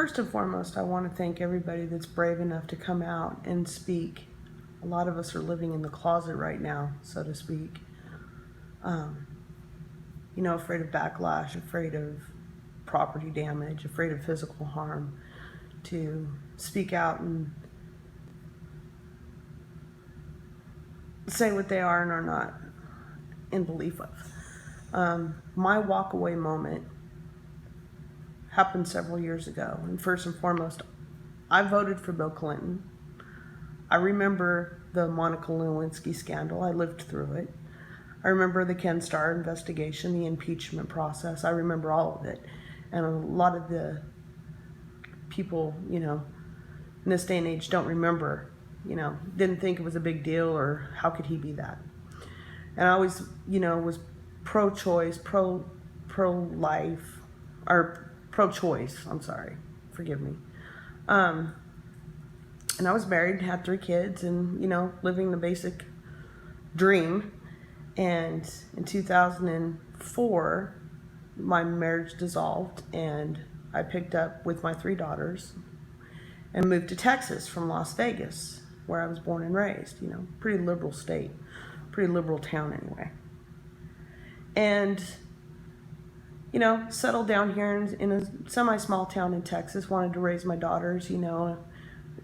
first and foremost, I want to thank everybody that's brave enough to come out and speak. A lot of us are living in the closet right now, so to speak. Afraid of backlash, afraid of property damage, afraid of physical harm, to speak out and say what they are and are not in belief of. My walk away moment happened several years ago. And first and foremost, I voted for Bill Clinton. I remember the Monica Lewinsky scandal. I lived through it. I remember the Ken Starr investigation, the impeachment process. I remember all of it. And a lot of the people, in this day and age don't remember, didn't think it was a big deal, or how could he be that? And I always, was pro-choice, pro-life, or pro-choice, I'm sorry, forgive me. And I was married, had 3 kids, and, living the basic dream. And in 2004, my marriage dissolved, and I picked up with my 3 daughters and moved to Texas from Las Vegas, where I was born and raised. Pretty liberal state, pretty liberal town anyway. And, settled down here in a semi-small town in Texas, wanted to raise my daughters,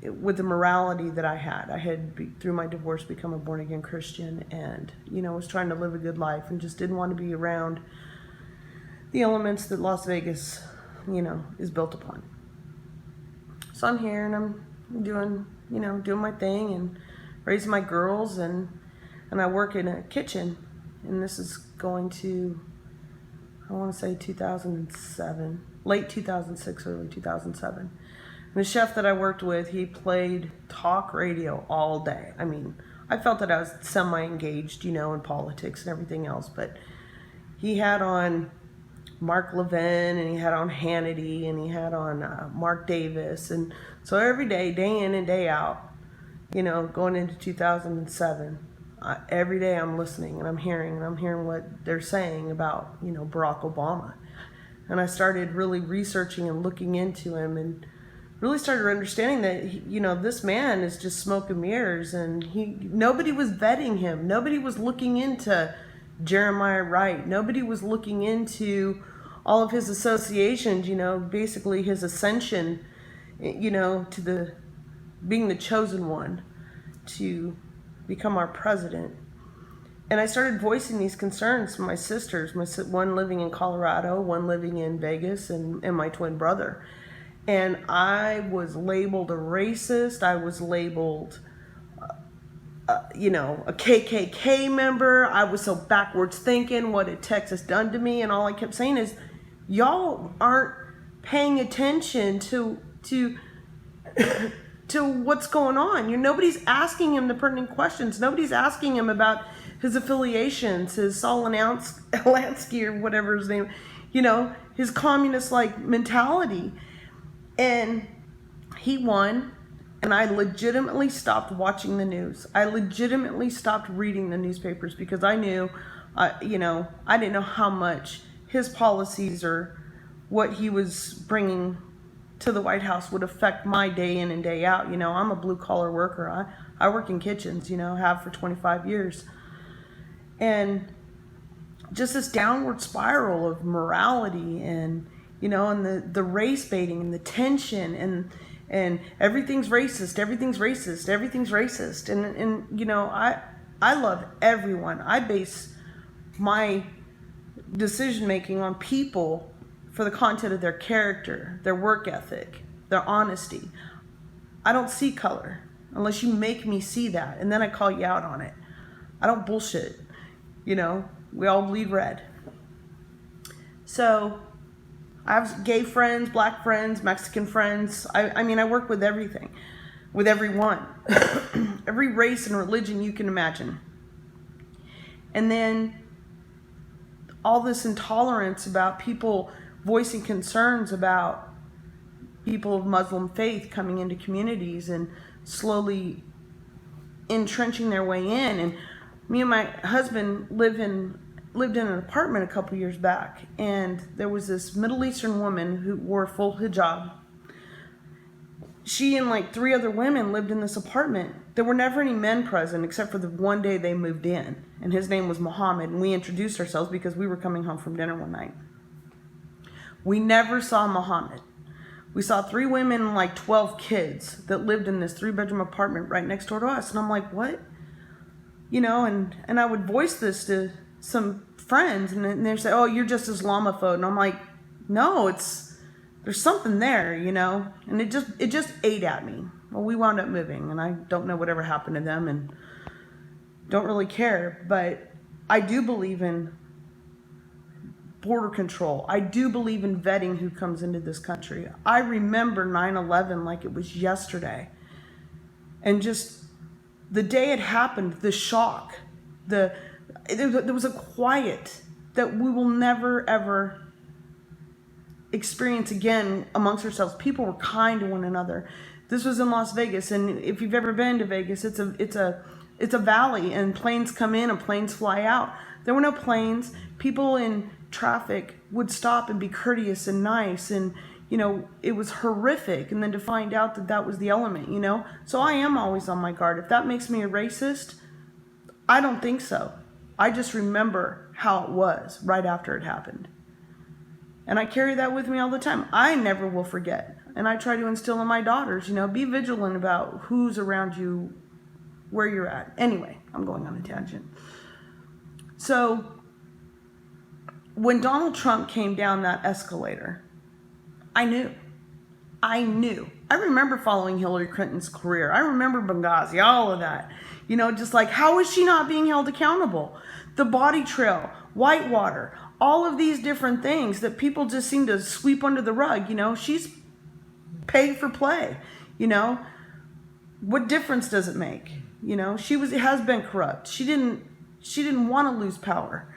with the morality that I had. I had, through my divorce, become a born-again Christian, and, was trying to live a good life and just didn't want to be around the elements that Las Vegas, is built upon. So I'm here and I'm doing my thing and raising my girls, and I work in a kitchen, and this is going to, I want to say 2007, late 2006, early 2007. The chef that I worked with, he played talk radio all day. I mean, I felt that I was semi-engaged, in politics and everything else, but he had on Mark Levin, and he had on Hannity, and he had on Mark Davis. And so every day, day in and day out, going into 2007, every day I'm listening and I'm hearing what they're saying about, Barack Obama. And I started really researching and looking into him, and really started understanding that this man is just smoke and mirrors, and nobody was vetting him. Nobody was looking into Jeremiah Wright. Nobody was looking into all of his associations, basically his ascension, to being the chosen one to become our president. And I started voicing these concerns to my sisters, one living in Colorado, one living in Vegas, and my twin brother. And I was labeled a racist. I was labeled, a KKK member. I was so backwards thinking. What had Texas done to me? And all I kept saying is, y'all aren't paying attention to what's going on. Nobody's asking him the pertinent questions. Nobody's asking him about his affiliations, his Saul Alansky or whatever his name, his communist-like mentality. And he won, and I legitimately stopped watching the news. I legitimately stopped reading the newspapers, because I knew, I didn't know how much his policies or what he was bringing to the White House would affect my day in and day out. I'm a blue-collar worker. I work in kitchens, have for 25 years. And just this downward spiral of morality and and the race baiting and the tension and everything's racist, everything's racist, everything's racist. And I love everyone. I base my decision making on people for the content of their character, their work ethic, their honesty. I don't see color unless you make me see that, and then I call you out on it. I don't bullshit. We all bleed red. So I have gay friends, black friends, Mexican friends. I work with everything, with everyone, every race and religion you can imagine. And then all this intolerance about people voicing concerns about people of Muslim faith coming into communities and slowly entrenching their way in. And me and my husband lived in an apartment a couple years back, and there was this Middle Eastern woman who wore a full hijab, she and like 3 other women lived in this apartment. There were never any men present except for the one day they moved in. And his name was Muhammad. And we introduced ourselves because we were coming home from dinner one night. We never saw Muhammad. We saw 3 women and like 12 kids that lived in this 3-bedroom apartment right next door to us. And I'm like, what? You know, and I would voice this to some friends, and they'd say, oh, you're just Islamophobe. And I'm like, no, there's something there, you know? And it just ate at me. Well, we wound up moving, and I don't know whatever happened to them and don't really care. But I do believe in border control. I do believe in vetting who comes into this country. I remember 9/11 like it was yesterday. And just the day it happened, the shock, there was a quiet that we will never, ever experience again amongst ourselves. People were kind to one another. This was in Las Vegas, and if you've ever been to Vegas, it's a valley, and planes come in and planes fly out. There were no planes. People in traffic would stop and be courteous and nice, and you know, it was horrific. And then to find out that that was the element, you know. So I am always on my guard. If that makes me a racist, I don't think so. I just remember how it was right after it happened. And I carry that with me all the time. I never will forget. And I try to instill in my daughters, you know, be vigilant about who's around you, where you're at. Anyway, I'm going on a tangent. So when Donald Trump came down that escalator, I knew. I remember following Hillary Clinton's career. I remember Benghazi, all of that. You know, just like, how is she not being held accountable? The body trail, Whitewater, all of these different things that people just seem to sweep under the rug. You know, she's paid for play. You know, what difference does it make? You know, has been corrupt. She didn't want to lose power.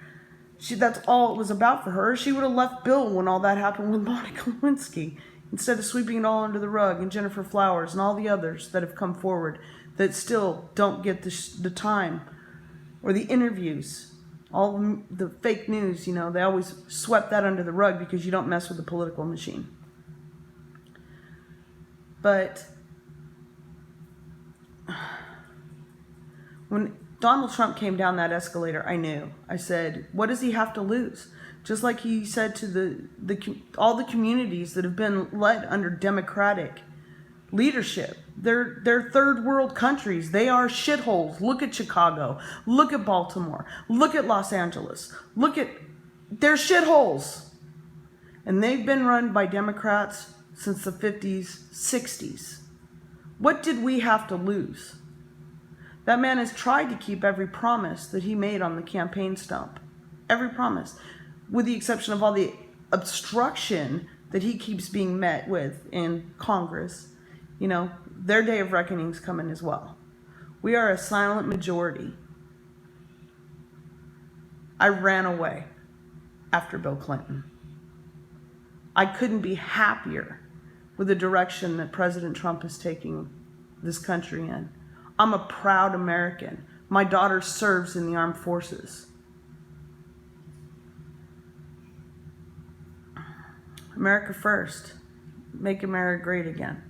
That's all it was about for her. She would have left Bill when all that happened with Monica Lewinsky, instead of sweeping it all under the rug, and Jennifer Flowers and all the others that have come forward that still don't get the time or the interviews, all the fake news. You know, they always swept that under the rug because you don't mess with the political machine. But when Donald Trump came down that escalator, I knew. I said, what does he have to lose? Just like he said to all the communities that have been led under Democratic leadership. They're third world countries. They are shitholes. Look at Chicago. Look at Baltimore. Look at Los Angeles. They're shitholes. And they've been run by Democrats since the 50s, 60s. What did we have to lose? That man has tried to keep every promise that he made on the campaign stump. Every promise. With the exception of all the obstruction that he keeps being met with in Congress. You know, their day of reckoning is coming as well. We are a silent majority. I ran away after Bill Clinton. I couldn't be happier with the direction that President Trump is taking this country in. I'm a proud American. My daughter serves in the armed forces. America first. Make America great again.